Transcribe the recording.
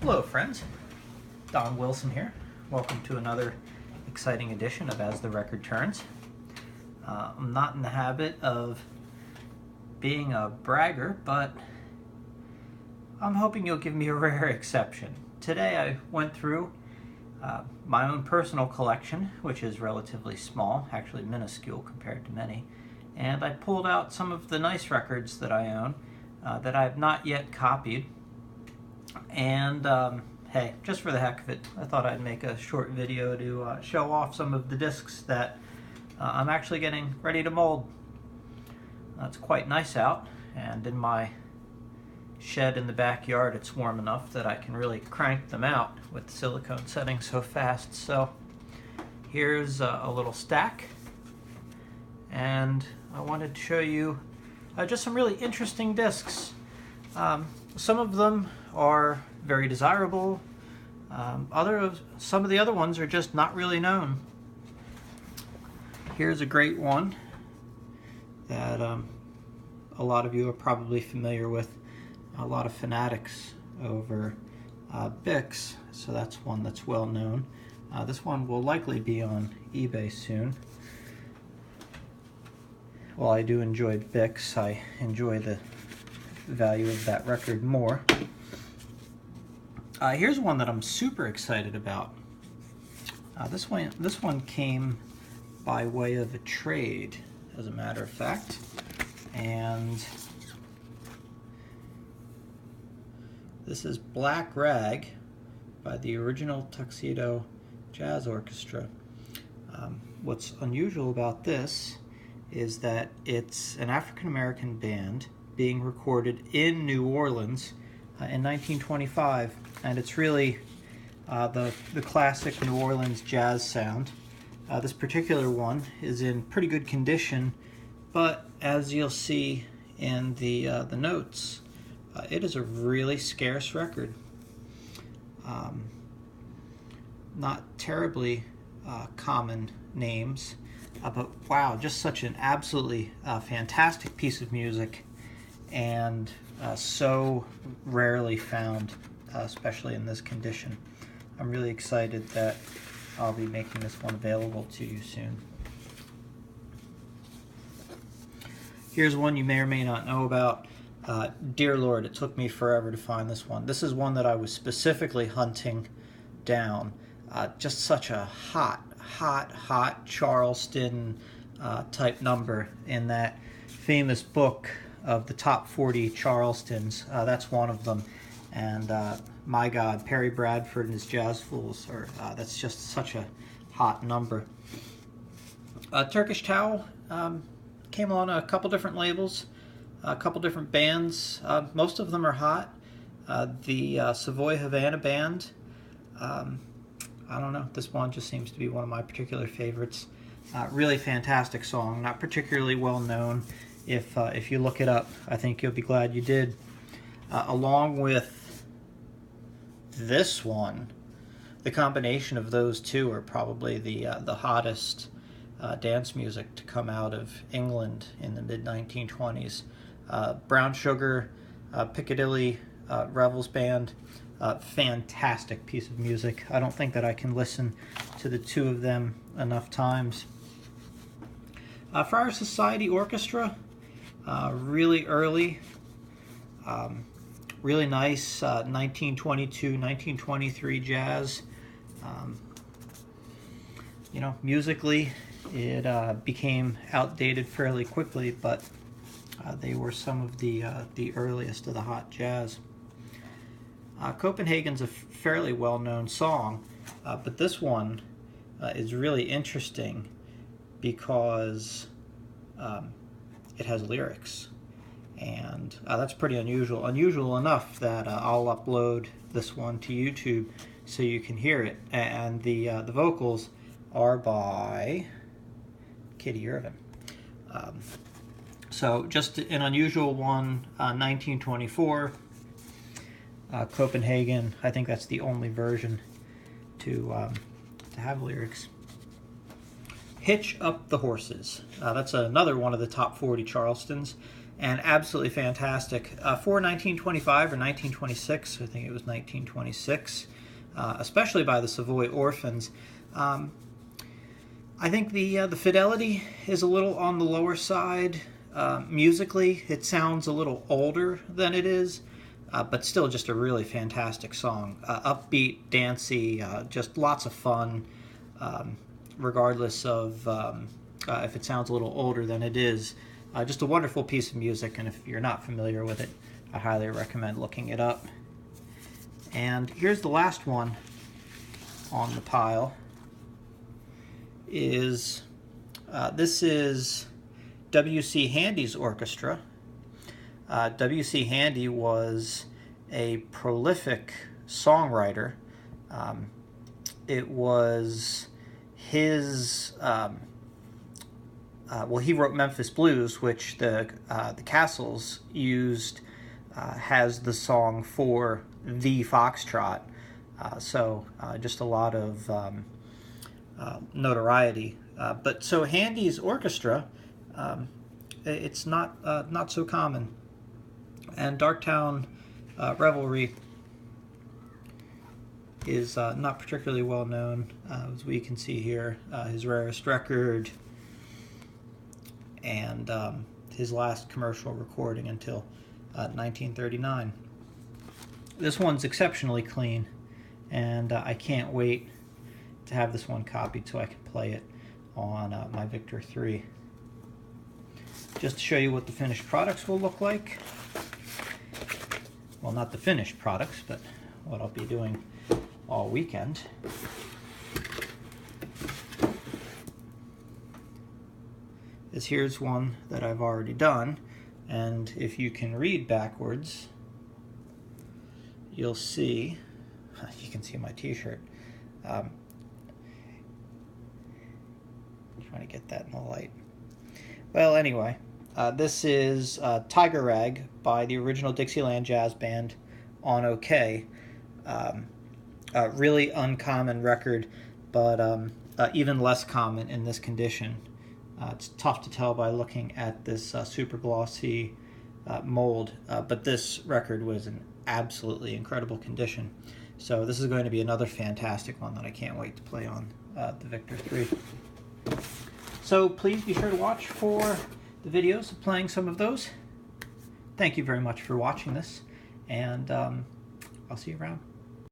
Hello friends, Don Wilson here. Welcome to another exciting edition of As the Record Turns. I'm not in the habit of being a bragger, but I'm hoping you'll give me a rare exception. Today I went through my own personal collection, which is relatively small, actually minuscule compared to many, and I pulled out some of the nice records that I own that I have not yet copied. And hey, just for the heck of it, I thought I'd make a short video to show off some of the discs that I'm actually getting ready to mold. It's quite nice out, and in my shed in the backyard it's warm enough that I can really crank them out with the silicone setting so fast. So here's a little stack, and I wanted to show you just some really interesting discs. Some of them are very desirable. Some of the other ones are just not really known. Here's a great one that a lot of you are probably familiar with. A lot of fanatics over Bix, so that's one that's well known. This one will likely be on eBay soon. While I do enjoy Bix, I enjoy the value of that record more. Here's one that I'm super excited about. This one came by way of a trade, as a matter of fact, and this is Black Rag by the Original Tuxedo Jazz Orchestra. What's unusual about this is that it's an African-American band being recorded in New Orleans in 1925, and it's really the classic New Orleans jazz sound. This particular one is in pretty good condition, but as you'll see in the notes, it is a really scarce record. Not terribly common names, but wow, just such an absolutely fantastic piece of music, and so rarely found, especially in this condition. I'm really excited that I'll be making this one available to you soon. Here's one you may or may not know about. Dear Lord, it took me forever to find this one. This is one that I was specifically hunting down. Just such a hot Charleston type number in that famous book of the top 40 Charlestons. That's one of them, and my God, Perry Bradford and his Jazz Fools that's just such a hot number. Turkish Towel came on a couple different labels, a couple different bands. Most of them are hot. The Savoy Havana Band, I don't know, this one just seems to be one of my particular favorites. Really fantastic song, not particularly well known. If you look it up, I think you'll be glad you did. Along with this one, the combination of those two are probably the hottest dance music to come out of England in the mid-1920s. Brown Sugar, Piccadilly Revels Band, fantastic piece of music. I don't think that I can listen to the two of them enough times. Friar Society Orchestra, really early, really nice 1922, 1923 jazz. You know, musically it became outdated fairly quickly, but they were some of the earliest of the hot jazz. Copenhagen's a fairly well-known song, but this one is really interesting because it has lyrics, and that's pretty unusual. Unusual enough that I'll upload this one to YouTube so you can hear it. And the vocals are by Kitty Irvin. So just an unusual one, 1924. Copenhagen, I think that's the only version to have lyrics. Hitch Up the Horses. That's another one of the top 40 Charlestons. and absolutely fantastic. For 1925 or 1926, I think it was 1926, especially by the Savoy Orphans. I think the fidelity is a little on the lower side. Musically, it sounds a little older than it is, but still just a really fantastic song. Upbeat, dancey, just lots of fun, regardless of if it sounds a little older than it is. Just a wonderful piece of music, and if you're not familiar with it, I highly recommend looking it up. And here's the last one on the pile. This is W.C. Handy's orchestra. W.C. Handy was a prolific songwriter. It was his... he wrote Memphis Blues, which the Castles used has the song for the Foxtrot. So just a lot of notoriety. But so Handy's orchestra, it's not so common. And Darktown Revelry is not particularly well known, as we can see here. His rarest record, and his last commercial recording until 1939. This one's exceptionally clean, and I can't wait to have this one copied so I can play it on my Victor 3. Just to show you what the finished products will look like. Well, not the finished products, but what I'll be doing all weekend. Here's one that I've already done, and if you can read backwards, you'll see, you can see my t-shirt. Trying to get that in the light. Well, anyway, this is Tiger Rag by the original Dixieland Jazz Band on OK. A really uncommon record, but even less common in this condition. It's tough to tell by looking at this super glossy mold, but this record was in absolutely incredible condition. So this is going to be another fantastic one that I can't wait to play on the Victor 3. So please be sure to watch for the videos of playing some of those. Thank you very much for watching this, and I'll see you around.